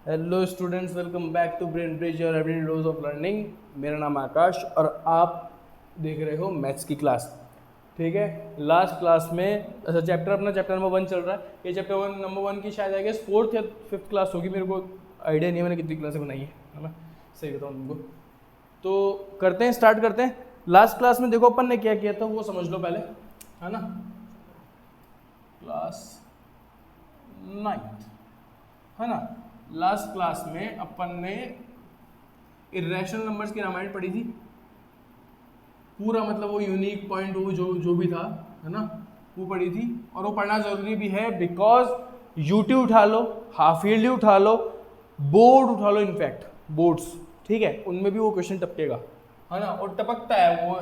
Hello students, welcome back to Brain Bridge your every dose of learning. मेरा नाम है आकाश और आप देख रहे हो मैथ्स की क्लास। ठीक है, लास्ट क्लास में अच्छा चैप्टर अपना चैप्टर नंबर 1 चल रहा है। ये चैप्टर नंबर 1 की शायद आई गेस 4th या 5th क्लास होगी, मेरे को आइडिया नहीं है मैंने कितनी क्लासें बनाई है ना, सही बताऊँ तुमको। तो करते हैं, स्टार्ट करते हैं। लास्ट क्लास में देखो अपन ने क्या किया था वो समझ लो पहले, है ना। क्लास 9th, है ना। लास्ट क्लास में अपन ने इरेशनल नंबर्स की रामायण पढ़ी थी पूरा, मतलब वो यूनिक पॉइंट वो जो भी था, है ना, वो पढ़ी थी। और वो पढ़ना जरूरी भी है बिकॉज यूटी उठा लो, हाफ ईयरली उठा लो, बोर्ड उठा लो, इनफैक्ट बोर्ड्स, ठीक है, उनमें भी वो क्वेश्चन टपकेगा, है ना। और टपकता है वो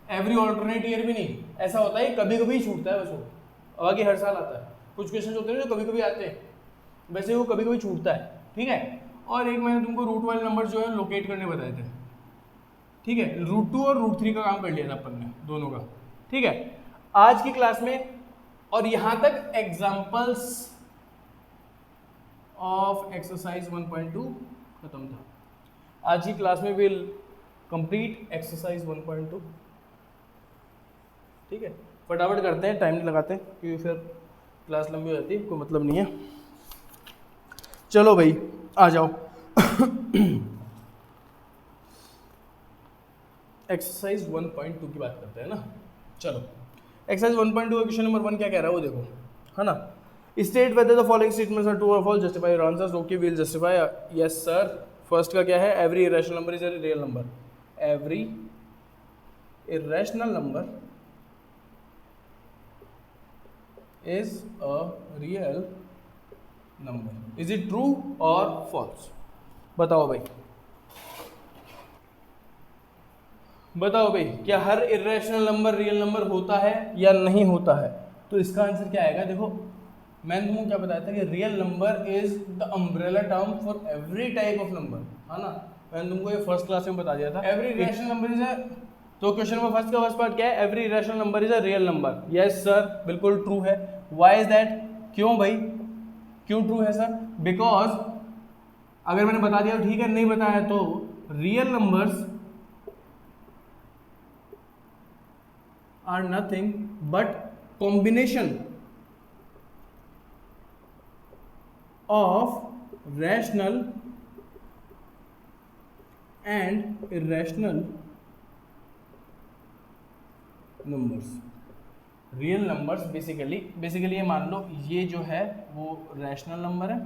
एवरी ऑल्टरनेट ईयर भी नहीं, ऐसा होता है कभी कभी छूटता है, बस वो बाकी हर साल आता है। कुछ क्वेश्चन होते हैं जो कभी कभी आते हैं, वैसे वो कभी कभी छूटता है, ठीक है। और एक मैंने तुमको रूट वाले नंबर जो है लोकेट करने बताए थे, ठीक है। रूट 2 और रूट 3 का काम कर लिया था अपन ने दोनों का, ठीक है। आज की क्लास में और यहां तक एग्जांपल्स ऑफ एक्सरसाइज 1.2 खत्म था। आज की क्लास में विल कंप्लीट एक्सरसाइज 1.2, ठीक है। फटाफट करते हैं, टाइम नहीं लगाते क्योंकि फिर क्लास लंबी हो जाती है, कोई मतलब नहीं है। चलो भाई आ जाओ। एक्सरसाइज 1.2 की बात करते हैं ना। चलो एक्सरसाइज 1.2 क्वेश्चन नंबर 1 क्या कह रहा है वो देखो, है ना। State whether the following statements are true or false, justify your answers. Okay, we will justify. Yes sir. First का क्या है? Every irrational number is a real number. Every irrational number is a real number. Is it true or false? बताओ भाई, बताओ भाई, क्या हर irrational number real number होता है या नहीं होता है? तो इसका आंसर क्या आएगा? देखो मैंने तुमको क्या बताया था कि real number is the umbrella term for every type of number, है ना। मैंने तुमको ये फर्स्ट क्लास में बता दिया था। एवरी इरेशनल नंबर इज अ, तो क्वेश्चन नंबर फर्स्ट का फर्स्ट पार्ट क्या है? Every irrational number is a real number. Yes sir, बिल्कुल ट्रू है। Why is that? क्यों भाई, क्यों ट्रू है सर? बिकॉज अगर मैंने बता दिया ठीक है, नहीं बताया तो real numbers are nothing but combination of rational and irrational numbers. Real numbers basically ये मान लो ये जो है वो रैशनल नंबर है,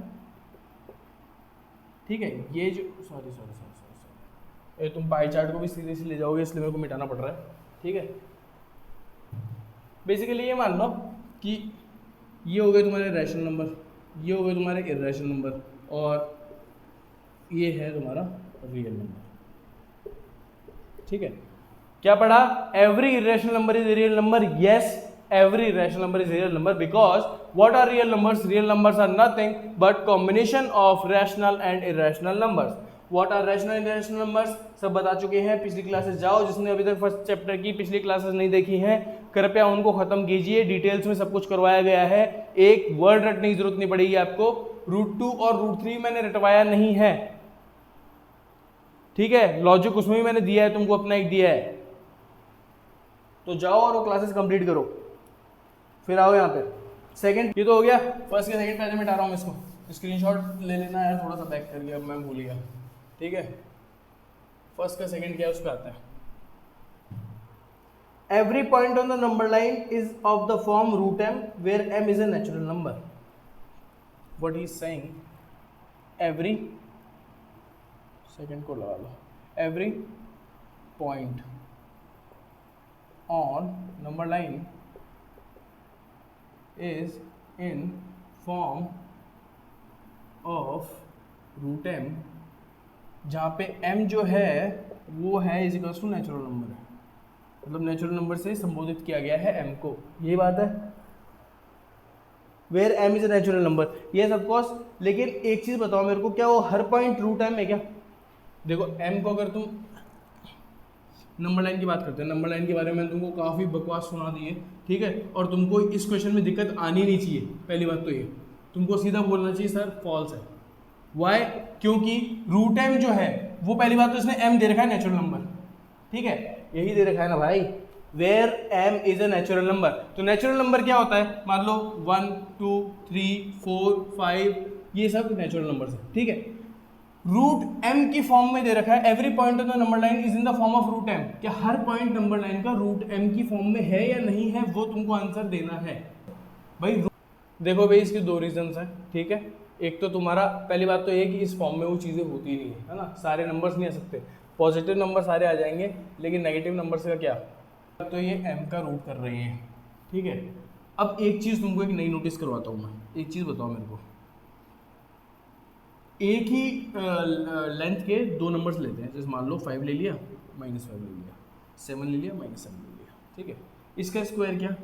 ठीक है। ये जो सॉरी तुम पाई चार्ट को भी सीधे से ले जाओगे इसलिए मेरे को मिटाना पड़ रहा है, ठीक है। बेसिकली ये मान लो कि ये हो गए तुम्हारे रैशनल नंबर, ये हो गए तुम्हारे इरेशनल नंबर, और ये है तुम्हारा रियल नंबर, ठीक है। क्या पढ़ा? Every irrational number is real number. Yes, every irrational number is real number because what are real numbers? Real numbers are nothing but combination of rational and irrational numbers. What are rational and irrational numbers सब बता चुके हैं। पिछली classes जाओ, जिसने अभी तक first chapter की पिछली क्लासेस नहीं देखी हैं कृपया उनको खत्म कीजिए, डिटेल्स में सब कुछ करवाया गया है। एक वर्ड रटने की जरूरत नहीं पड़ेगी आपको। रूट 2 और रूट 3 मैंने रटवाया नहीं है, ठीक है। लॉजिक उसमें भी मैंने दिया है, तुमको अपना एक दिया है। तो जाओ और वो क्लासेस कंप्लीट करो, फिर आओ यहाँ पे। सेकंड ये तो हो गया, फर्स्ट के सेकंड पेज में हटा रहा हूँ इसको, स्क्रीनशॉट ले लेना यार, थोड़ा सा बैक कर गया, अब मैं भूल गया, ठीक है। फर्स्ट का सेकंड क्या है उस पर आते हैं। Every point on the number line is of the form root m, where m is a natural number. What he is saying, every second को लगा लो, every point on number line is in form of root m, जहाँ पे m जो है वो है is equals to natural number है, मतलब नेचुरल नंबर से संबोधित किया गया है m को, यही बात है। Where m is a natural number, ये ऑफ कोर्स। लेकिन एक चीज बताओ मेरे को, क्या वो हर पॉइंट रूट m है क्या? देखो m को अगर तुम नंबर लाइन की बात करते हैं, नंबर लाइन के बारे में तुमको काफ़ी बकवास सुना दी है, ठीक है। और तुमको इस क्वेश्चन में दिक्कत आनी नहीं चाहिए, पहली बात तो ये तुमको सीधा बोलना चाहिए सर फॉल्स है, वाई, क्योंकि रूट एम जो है वो पहली बात तो इसने एम दे रखा है नेचुरल नंबर, ठीक है, यही दे रखा है ना भाई, where M is a natural number. तो नेचुरल नंबर क्या होता है, मान लो 1 2 3 4 5 ये सब नेचुरल नंबर्स है, ठीक है। रूट एम की फॉर्म में दे रखा है, every point on the number line is in the form of root M, क्या हर पॉइंट नंबर लाइन का रूट एम की फॉर्म में है या नहीं है, वो तुमको आंसर देना है भाई। देखो भाई इसके दो रीजंस हैं, ठीक है। एक तो तुम्हारा पहली बात तो ये कि इस फॉर्म में वो चीज़ें होती नहीं है ना, सारे नंबर्स नहीं आ सकते, पॉजिटिव नंबर सारे आ जाएंगे लेकिन नेगेटिव नंबर्स का क्या, तो ये एम का रूट कर रही है, ठीक है। अब एक चीज़ तुमको एक नई नोटिस करवाता हूँ मैं, एक चीज़ बताओ मेरे को, एक ही लेंथ के दो नंबर्स लेते हैं, जैसे मान लो 5 ले लिया, -5 ले लिया, 7 ले लिया, -7 ले लिया, ठीक है। इसका स्क्वायर क्या,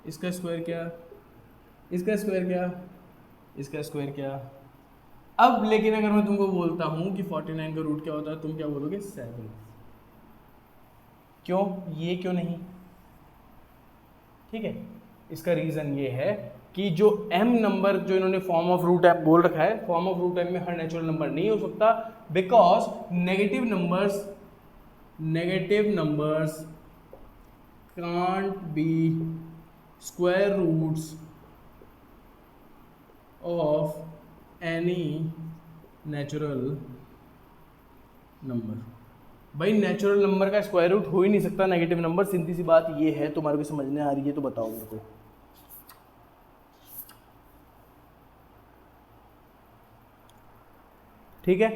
इसका स्क्वायर क्या, इसका स्क्वायर क्या, इसका स्क्वायर क्या। अब लेकिन अगर मैं तुमको बोलता हूं कि 49 का रूट क्या होता है, तुम क्या बोलोगे 7। क्यों, ये क्यों नहीं, ठीक है। इसका रीजन ये है कि जो m नंबर जो इन्होंने फॉर्म ऑफ रूट एम बोल रखा है, फॉर्म ऑफ रूट एम में हर नेचुरल नंबर नहीं हो सकता, because negative numbers can't be square roots of any natural number. भाई नेचुरल नंबर का स्क्वायर रूट हो ही नहीं सकता नेगेटिव नंबर, सीधी सी बात ये है। तुम्हारे को समझने आ रही है तो बताओ मेरे को। ठीक है,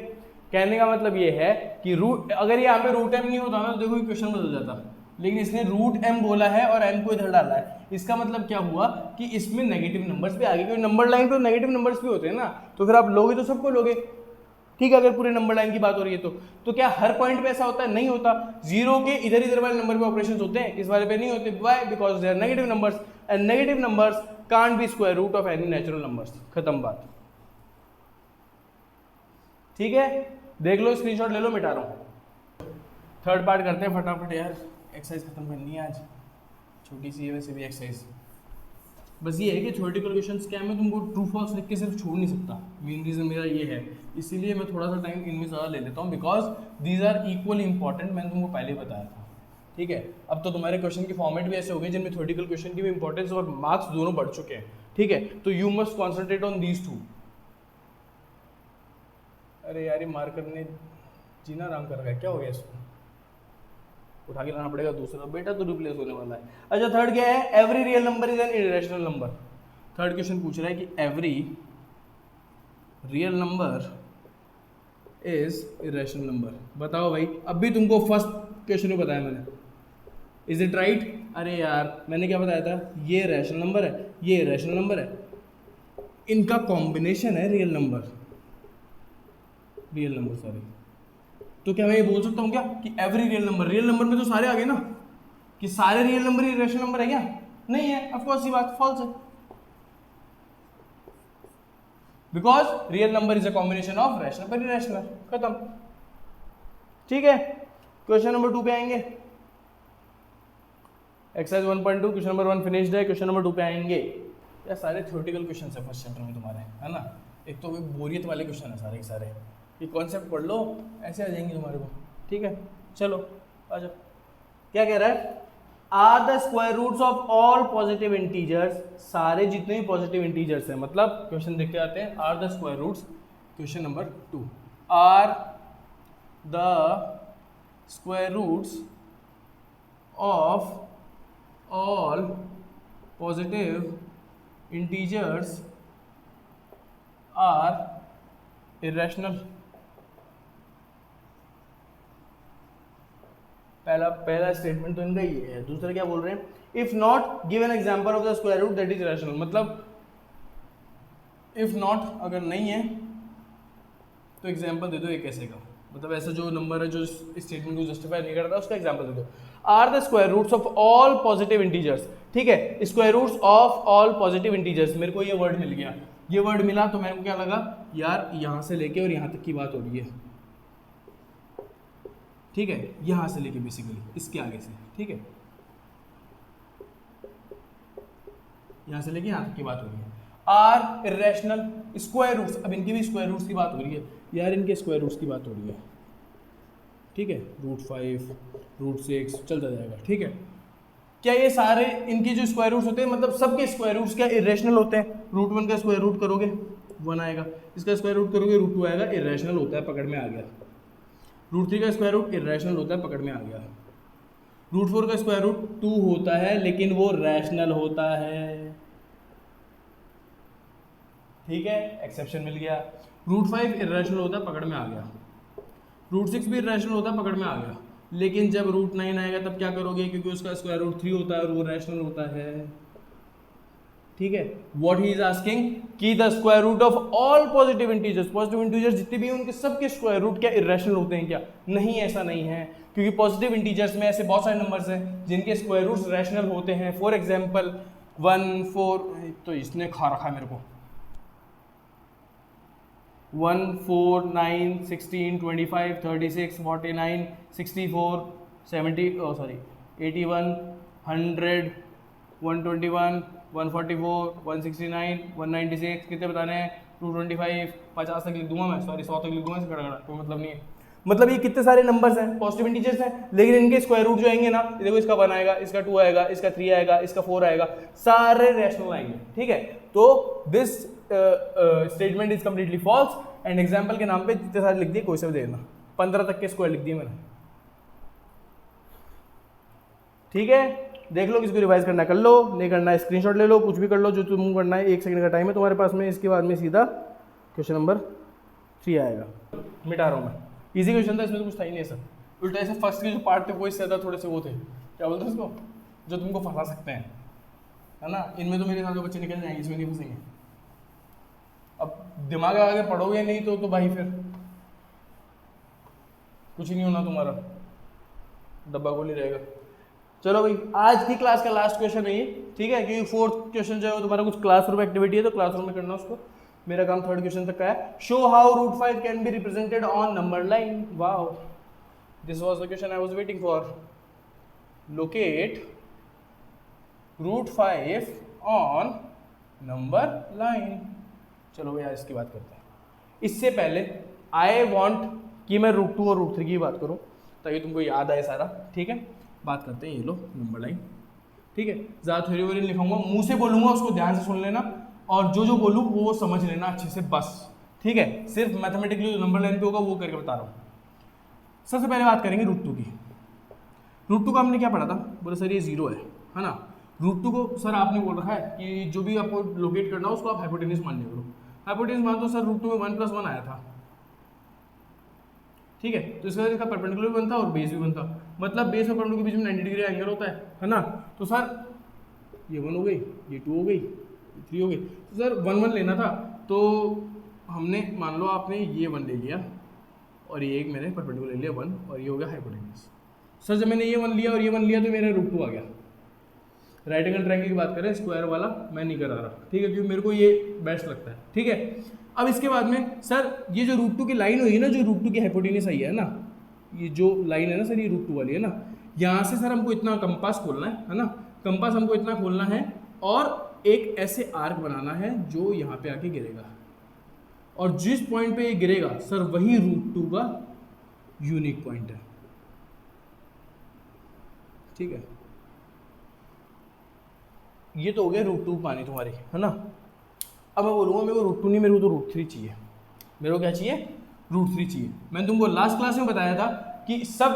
कहने का मतलब ये है कि रूट, अगर यहाँ पे रूट एम नहीं होता ना तो देखो क्वेश्चन बदल जाता, लेकिन इसने रूट एम बोला है और एम को इधर डाला है। इसका मतलब क्या हुआ कि इसमें नेगेटिव नंबर्स भी आ गए, क्योंकि नंबर लाइन पे नेगेटिव नंबर्स भी होते हैं ना, तो फिर आप लोगे तो सबको लोगे, ठीक है। अगर पूरे नंबर लाइन की बात हो रही है तो क्या हर पॉइंट पे ऐसा होता है, नहीं होता। जीरो के इधर इधर वाले नंबर पे ऑपरेशंस होते हैं, इस वाले पे नहीं होते। Why, because they are negative numbers and negative numbers can't be square root of any natural numbers, खत्म बात, ठीक है। देख लो, स्क्रीनशॉट ले लो, मिटा रहा हूँ। थर्ड पार्ट करते हैं फटाफट यार, एक्सरसाइज खत्म करनी है आज, छोटी सी है वैसे भी एक्सरसाइज। बस ये है कि थ्योरेटिकल क्वेश्चंस क्या है, मैं तुमको ट्रू फॉल्स लिख के सिर्फ छोड़ नहीं सकता, मेन रीज़न मेरा ये है, इसीलिए मैं थोड़ा सा टाइम इनमें ज़्यादा ले लेता हूँ, because these are equally important, मैंने तुमको पहले बताया था, ठीक है। अब तो तुम्हारे क्वेश्चन के फॉर्मेट भी ऐसे हो गए जिनमें थ्योरेटिकल क्वेश्चन की भी इंपॉर्टेंस और मार्क्स दोनों बढ़ चुके हैं, ठीक है। तो you must concentrate on these two. अरे यार ये मार्कर ने जीना आराम कर रखा है, क्या हो गया इसको, उठा के लाना पड़ेगा दूसरा, बेटा तो रिप्लेस होने वाला है। अच्छा, थर्ड क्या है, every real number is an irrational number. Third question पूछ रहा है कि every real number is irrational number. बताओ भाई, अभी तुमको फर्स्ट क्वेश्चन में बताया मैंने, इज इट राइट। अरे यार मैंने क्या बताया था, ये रैशनल नंबर है, ये रैशनल नंबर है, इनका कॉम्बिनेशन है real number, real number sorry. तो क्या मैं ये बोल सकता हूँ क्या कि एवरी रियल नंबर में तो सारे आ गए ना, कि सारे रियल नंबर ही रैशनल नंबर है क्या, नहीं है, ऑफ कोर्स ये बात फॉल्स है, because real number is a combination of rational पर इरेशनल, खत्म, ठीक है। क्वेश्चन नंबर 2 पे आएंगे, एक्सरसाइज 1.2 क्वेश्चन नंबर 1 फिनिश्ड है, क्वेश्चन नंबर 2 पे आएंगे। यार सारे थ्योरेटिकल क्वेश्चन है फर्स्ट चैप्टर में तुम्हारे, है ना, एक तो बोरियत वाले क्वेश्चन है सारे के सारे, ये कॉन्सेप्ट पढ़ लो ऐसे आ जाएंगे तुम्हारे को, ठीक है। चलो आ जाओ, क्या कह रहा है, are the square roots of all positive integers, सारे जितने भी पॉजिटिव इंटीजर्स हैं, मतलब क्वेश्चन देख के आते हैं, are the square roots, question number 2, are the square roots of all positive integers are irrational. पहला स्टेटमेंट तो इनका ही है, दूसरा क्या बोल रहे हैं, if not give an example of the square root that is rational, मतलब इफ नॉट अगर नहीं है तो एग्जांपल दे दो एक ऐसे का, मतलब ऐसा जो नंबर है जो स्टेटमेंट को जस्टिफाई नहीं करता उसका एग्जांपल दे दो। Are the square roots of all positive integers, ठीक है, square roots of all positive integers, मेरे को ये वर्ड मिल गया, ये वर्ड मिला तो मेरे को क्या लगा, यार यहां से लेके और यहां तक की बात हो रही है, ठीक है, यहां से लेके बेसिकली इसके आगे से, ठीक है, यहां से लेके यहां तक की बात हो रही है। आर इरेशनल, स्क्वायर रूट्स, अब इनके भी स्क्वायर रूट्स की बात हो रही है यार, इनके स्क्वायर रूट्स की बात हो रही है, ठीक है, √5 √6 चलता जाएगा, ठीक है। क्या ये सारे इनके जो स्क्वायर रूट्स होते हैं, मतलब सबके स्क्वायर रूट्स क्या इरेशनल होते हैं? √1 का स्क्वायर रूट करोगे 1 आएगा, इसका स्क्वायर रूट करोगे √2 आएगा, इरेशनल होता है, पकड़ में आ गया। √3 का स्क्वायर रूट इरेशनल होता है, पकड़ में आ गया। √4 का स्क्वायर रूट 2 होता है लेकिन वो रैशनल होता है, ठीक है, एक्सेप्शन मिल गया। √5 इरेशनल होता है, पकड़ में आ गया। √6 भी इरेशनल होता है, पकड़ में आ गया। लेकिन जब √9 आएगा तब क्या करोगे, क्योंकि उसका स्क्वायर रूट 3 होता है और वो रैशनल होता है, ठीक है। व्हाट ही इज आस्किंग कि the square root of all positive integers जितने भी हैं उनके सबके स्क्वायर रूट क्या इरेशनल होते हैं क्या? नहीं, ऐसा नहीं है, क्योंकि पॉजिटिव इंटीजर्स में ऐसे बहुत सारे नंबर्स हैं जिनके स्क्वायर रूट्स रैशनल होते हैं। फॉर एग्जांपल 1 4, तो इसने खा रखा है मेरे को, 1 4 9 16 25 36 49 64 70 81 100 121 144 169 196, कितने बताने हैं? 225, 50 तक लिख दूंगा मैं, 100 तक लिख दूंगा, इसे खड़ा कोई मतलब नहीं है। मतलब ये कितने सारे नंबर्स हैं, पॉजिटिव इंटीजर्स हैं, लेकिन इनके स्क्वायर रूट जो आएंगे ना, देखो इसका 1 आएगा, इसका 2 आएगा, इसका 3 आएगा, इसका 4 आएगा, सारे रैशनल आएंगे, ठीक है। तो this statement is completely false and example के नाम पे जितने सारे लिख दिए कोई से भी देना, 15 तक के स्क्वायर लिख दिए मैंने, ठीक है। देख लो, किसको रिवाइज करना है कर लो, नहीं करना है स्क्रीनशॉट ले लो, कुछ भी कर लो जो तुम करना है। 1 सेकंड का टाइम है तुम्हारे पास में, इसके बाद में सीधा क्वेश्चन नंबर 3 आएगा। मिटा रहा हूँ मैं, इजी क्वेश्चन था, इसमें तो कुछ था ही नहीं सर। उल्टा ऐसे फर्स्ट के जो पार्ट थे वो इससे ज़्यादा थोड़े से वो थे, क्या बोलते हैं उसको, जो तुमको फंसा सकते हैं, है ना। इनमें तो मेरे साथ जो बच्चे निकल जाएंगे, इसमें नहीं फंसेंगे। अब दिमाग आगे पढ़ोगे नहीं तो भाई फिर कुछ ही नहीं होना तुम्हारा, डब्बा गोली रहेगा। चलो भाई, आज की क्लास का लास्ट क्वेश्चन है ये, ठीक है, क्योंकि 4th क्वेश्चन जो है तुम्हारा कुछ क्लासरूम एक्टिविटी है, तो क्लासरूम में करना उसको। मेरा काम 3rd क्वेश्चन तक का है। Show how √5 can be represented on number line. Wow, this was the question I was waiting for. Locate √5 on number line. चलो भैया इसकी बात करते हैं। इससे पहले आई वांट कि मैं √2 और √3 की बात करूं ताकि तुमको याद आए सारा, ठीक है। बात करते हैं, ये लो नंबर लाइन, ठीक है। ज़्यादा थ्योरी वोरी लिखाऊंगा, मुंह से बोलूंगा, उसको ध्यान से सुन लेना और जो बोलूँ वो समझ लेना अच्छे से बस, ठीक है। सिर्फ मैथमेटिकली जो नंबर लाइन पे होगा वो करके बता रहा हूँ। सबसे पहले बात करेंगे √2 की। √2 का हमने क्या पढ़ा था, बोले सर ये 0 है ना। √2 को सर आपने बोल रखा है कि जो भी आपको लोकेट करना हो उसको आप हाइपोटेन्यूज मान लिया करो। हाइपोटेन्यूज मान तो सर √2 में 1 + 1 आया था, ठीक है। तो इसका इसका परपेंडिकुलर भी बनता और बेस भी बनता, मतलब बेस और परपेंडिकुलर के बीच में 90 डिग्री एंगल होता है ना। तो सर ये 1 हो गई, ये 2 हो गई, ये 3 हो गई, तो सर 1 1 लेना था। तो हमने मान लो आपने ये 1 ले लिया और ये एक मैंने परपेंडिकुलर ले लिया 1 और ये हो गया हाइपोटेन्यूज। सर जब मैंने ये 1 लिया और ये 1 लिया तो मेरा √2 आ गया। राइट एंगल ट्रायंगल की बात करें, स्क्वायर वाला मैं नहीं करा रहा, ठीक है, क्योंकि मेरे को ये बेस्ट लगता है, ठीक है। अब इसके बाद में सर ये जो √2 की लाइन हुई ना, जो √2 की हाइपोटेन्यूज आई है ना, ये जो लाइन है ना सर, ये √2 वाली है ना, यहाँ से सर हमको इतना कंपास खोलना है ना, कंपास हमको इतना खोलना है और एक ऐसे आर्क बनाना है जो यहाँ पे आके गिरेगा, और जिस पॉइंट पे ये गिरेगा सर वही √2 का यूनिक पॉइंट है, ठीक है। ये तो हो गया √2 पानी तुम्हारी, है ना। अब मैं बोलूँगा मेरे को √2 नहीं, मेरे को तो √3 चाहिए। मेरे को क्या चाहिए? √3 चाहिए। मैंने तुमको लास्ट क्लास में बताया था कि सब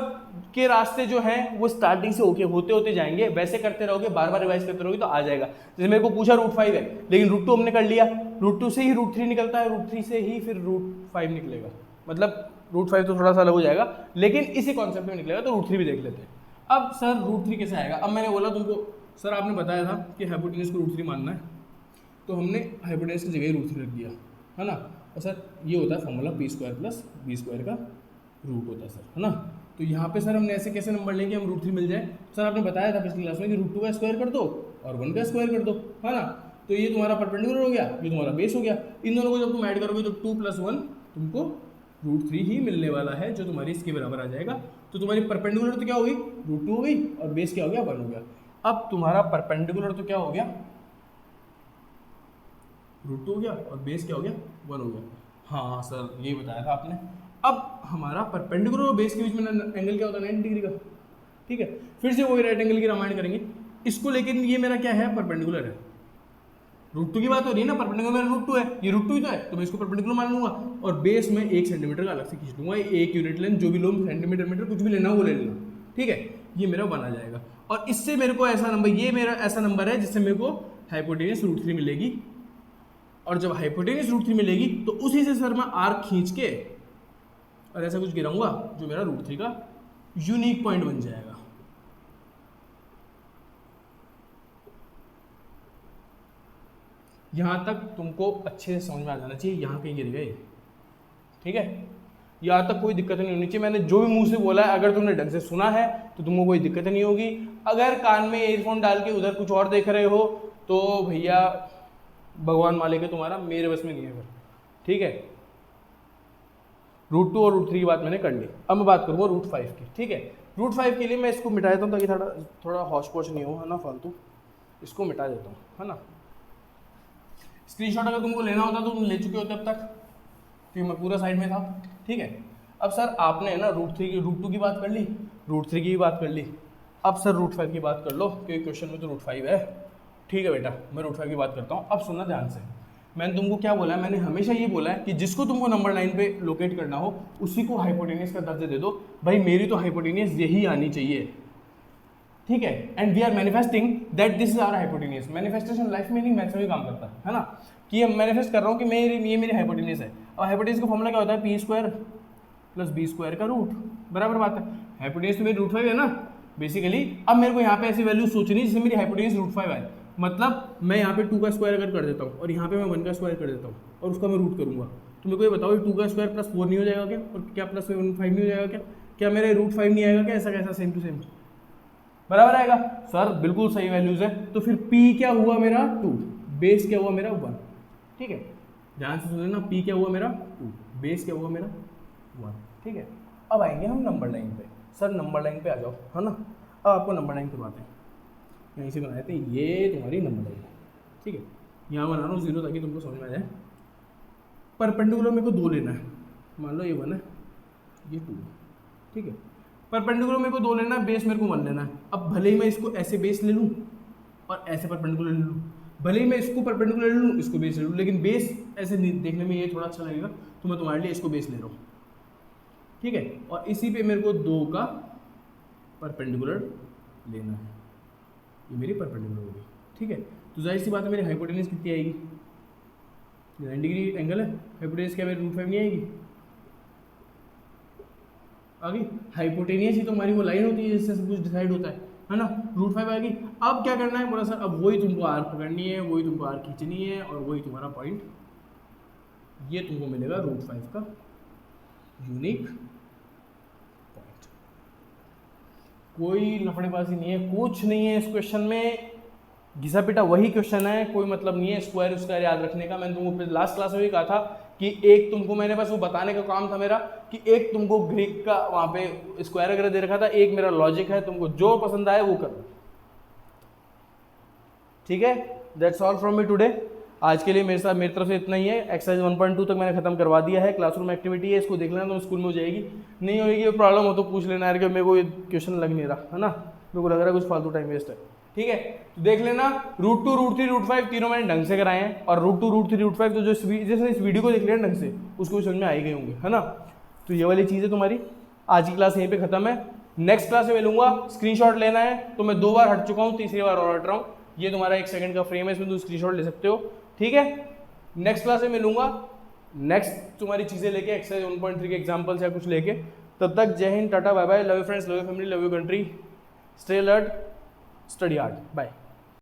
के रास्ते जो हैं वो स्टार्टिंग से होते होते जाएंगे, वैसे करते रहोगे, बार बार रिवाइज करते रहोगे तो आ जाएगा। जैसे मेरे को पूछा √5 है, लेकिन √2 हमने कर लिया, √2 से ही √3 निकलता है, √3 से ही फिर √5 निकलेगा, मतलब √5 तो थोड़ा सा अलग हो जाएगा, लेकिन इसी कॉन्सेप्ट में निकलेगा, तो √3 भी देख लेते हैं। अब सर √3 कैसे आएगा? अब मैंने बोला तुमको, सर आपने बताया था कि हाइपोटेन्यूज को √3 मानना है, तो हमने हाइपोटेन्यूज की जगह √3 रख दिया, है ना। और सर ये होता है फॉर्मूला p² + b² का रूट होता है सर, है ना। तो यहाँ पे सर हमने ऐसे कैसे नंबर लेंगे हम √3 मिल जाए? सर आपने बताया था पिछली क्लास में कि √2 का स्क्वायर कर दो और 1 का स्क्वायर कर दो, है ना। तो ये तुम्हारा परपेंडिकुलर हो गया, ये तुम्हारा बेस हो गया। इन दोनों को जब तुम ऐड करोगे तो 2 + 1 तुमको √3 ही मिलने वाला है, जो तुम्हारी इसके बराबर आ जाएगा। तो तुम्हारी परपेंडिकुलर तो क्या हो गई? √2 हो गई, और बेस क्या हो गया? 1 हो गया। अब तुम्हारा परपेंडिकुलर तो क्या हो गया? √2 हो गया और बेस क्या हो गया 1 हो गया। हाँ सर यही बताया था आपने। अब हमारा परपेंडिकुलर और बेस के बीच में एंगल क्या होता है 90 डिग्री का। ठीक है, फिर से वही राइट एंगल की रामायण करेंगे इसको, लेकिन ये मेरा क्या है परपेंडिकुलर है। √2 की बात हो रही है ना, परपेंडिकुलर मेरा √2 है, ये √2 ही तो है, तो मैं इसको परपेंडिकुलर मान लूंगा और बेस में 1 सेंटीमीटर का अलग से खींच लूंगा, 1 यूनिट लेंथ जो भी लो, सेंटीमीटर मीटर कुछ भी लेना हो वो ले लेना। ठीक है, ये मेरा 1 आ जाएगा और इससे मेरे को ऐसा नंबर, ये मेरा ऐसा नंबर है जिससे मेरे को हाइपोटेनस √3 मिलेगी। और जब हाइपोटेनस √3 मिलेगी तो उसी से सर मैं आर्क खींच के और ऐसा कुछ गिराऊंगा जो मेरा √3 का यूनिक पॉइंट बन जाएगा। यहां तक तुमको अच्छे से समझ में आ जाना चाहिए, यहां कहीं गिर गए। ठीक है, यहां तक कोई दिक्कत नहीं होनी चाहिए। मैंने जो भी मुंह से बोला है अगर तुमने ढंग से सुना है तो तुमको कोई दिक्कत नहीं होगी। अगर कान में ईयरफोन डाल के उधर कुछ और देख रहे हो तो भैया भगवान मालिक है तुम्हारा, मेरे बस में नहीं है फिर। ठीक है, √2 और √3 की बात मैंने कर ली। अब मैं बात करूँगा √5 की। ठीक है, √5 के लिए मैं इसको मिटा देता हूँ ताकि थोड़ा हौच पौच नहीं हो, है ना, फालतू इसको मिटा देता हूँ, है ना। स्क्रीनशॉट अगर तुमको लेना होता तो तुम ले चुके होते अब तक, क्योंकि मैं पूरा साइड में था। ठीक है, अब सर आपने ना √2 की बात कर ली, √3 की भी बात कर ली, अब सर √5 की बात कर लो क्योंकि क्वेश्चन में तो √5 है। ठीक है बेटा, मैं √5 की बात करता हूँ। अब सुनना ध्यान से, मैंने तुमको क्या बोला है, मैंने हमेशा ये बोला है कि जिसको तुमको नंबर 9 पे लोकेट करना हो उसी को हाइपोटेनियस का दर्जा दे दो। भाई मेरी तो हाइपोटेनियस यही आनी चाहिए। ठीक है, and we are manifesting that this is our hypotenuse. Manifestation life में नहीं, मैथ्स में भी काम करता है ना, कि हम मैनिफेस्ट कर रहा हूँ कि ये मेरी हाइपोटेनियस है। और हाइपोटेनियस का फॉर्मूला क्या होता है, p² + b² का रूट, बराबर बात है। हाइपोटेनियस तो मेरी √5 है ना बेसिकली। अब मेरे को यहाँ पे ऐसी वैल्यू सोचनी जिससे मेरी हाइपोटेनियस √5 आए। मतलब मैं यहाँ पे 2 का स्क्वायर अगर कर देता हूँ और यहाँ पे मैं 1 का स्क्वायर कर देता हूँ और उसका मैं रूट करूँगा, तो मेरे को ये बताओ 2 का स्क्वायर +4 नहीं हो जाएगा क्या, और क्या +5 नहीं हो जाएगा क्या, क्या मेरे √5 नहीं आएगा क्या, ऐसा कैसा सेम टू सेम बराबर आएगा। सर बिल्कुल सही वैल्यूज है। तो फिर P क्या हुआ मेरा 2, बेस क्या हुआ मेरा 1। ठीक है, ध्यान से सुन लेना, P क्या हुआ मेरा 2, बेस क्या हुआ मेरा 1। ठीक है, अब आएंगे हम नंबर लाइन पे। सर नंबर लाइन पे आ जाओ, है ना। अब आपको नंबर लाइन करवाते हैं, यहीं से बनाए थे, ये तुम्हारी नंबर लाइन है। ठीक है, यहाँ बना रहा हूँ 0 ताकि तुमको समझ में आ जाए। परपेंडिकुलर मेरे को 2 लेना है, मान लो ये 1 है ये 2 है। ठीक है, परपेंडिकुलर मेरे को 2 लेना है, बेस मेरे को 1 लेना है। अब भले ही मैं इसको ऐसे बेस ले लूँ और ऐसे परपेंडिकुलर ले लूँ, भले ही मैं इसको परपेंडिकुलर ले लूँ इसको बेस ले लूँ, लेकिन बेस ऐसे देखने में ये थोड़ा अच्छा लगेगा तो मैं तुम्हारे लिए इसको बेस ले रहा हूँ। ठीक है, और इसी पे मेरे को 2 का परपेंडिकुलर लेना है, ये मेरी परपेंडिकुलर होगी। ठीक है, तो जाहिर सी बात है मेरी हाइपोटेनस कितनी आएगी, 90 डिग्री एंगल है, हाइपोटेनस क्या मेरी √5 नहीं आएगी, आ गई। हाइपोटेनियस ही तो हमारी वो लाइन होती है जिससे सब कुछ डिसाइड होता है ना, √5 आ गई। अब क्या करना है बोला सर, अब वही तुमको आर्क पकड़नी है, वही तुमको आर्क खींचनी है और वही तुम्हारा पॉइंट, ये तुमको मिलेगा √5 का यूनिक पॉइंट। कोई लफड़ेबाजी नहीं है, कुछ नहीं है इस क्वेश्चन में, घिसा पिटा वही क्वेश्चन है, कोई मतलब नहीं है स्क्वायर उसका याद रखने का। मैंने तुमको लास्ट क्लास में भी कहा था कि एक तुमको, मैंने बस वो बताने का काम था मेरा कि एक तुमको ग्रीक का वहाँ पे स्क्वायर वगैरह दे रखा था, एक मेरा लॉजिक है, तुमको जो पसंद आए वो करो। ठीक है, that's all from me today. आज के लिए मेरी तरफ से इतना ही है। एक्सरसाइज 1.2 तक मैंने खत्म करवा दिया है, क्लासरूम एक्टिविटी है, इसको देख लेना, तो स्कूल में हो जाएगी। नहीं होगी प्रॉब्लम हो तो पूछ लेना यार कि मेरे को ये क्वेश्चन लग नहीं रहा, है ना, मेरे को लग रहा है कुछ फालतू टाइम वेस्ट है। ठीक है, तो देख लेना, √2, √3, √5 तीनों मैंने ढंग से कराए हैं, और √2, √3, √5 तो जैसे इस वीडियो को देख लेना ढंग से, उसको भी समझ में आ ही गए होंगे, है ना। तो ये वाली चीज़ है तुम्हारी। आज की क्लास यहीं पे खत्म है, नेक्स्ट क्लास में मिलूंगा। स्क्रीनशॉट लेना है तो मैं 2 बार हट चुका हूँ, तीसरी बार और हट रहा हूँ। ये तुम्हारा 1 सेकंड का फ्रेम है, इसमें तुम स्क्रीनशॉट ले सकते हो। ठीक है, नेक्स्ट क्लास में मिलूंगा, नेक्स्ट तुम्हारी चीज़ें लेके, एक्सरसाइज 1.3 के एग्जाम्पल्स या कुछ लेके। तब तक Jai Hind, tata, bye bye, love you friends, love you family, love you country, stay alert, study hard, bye.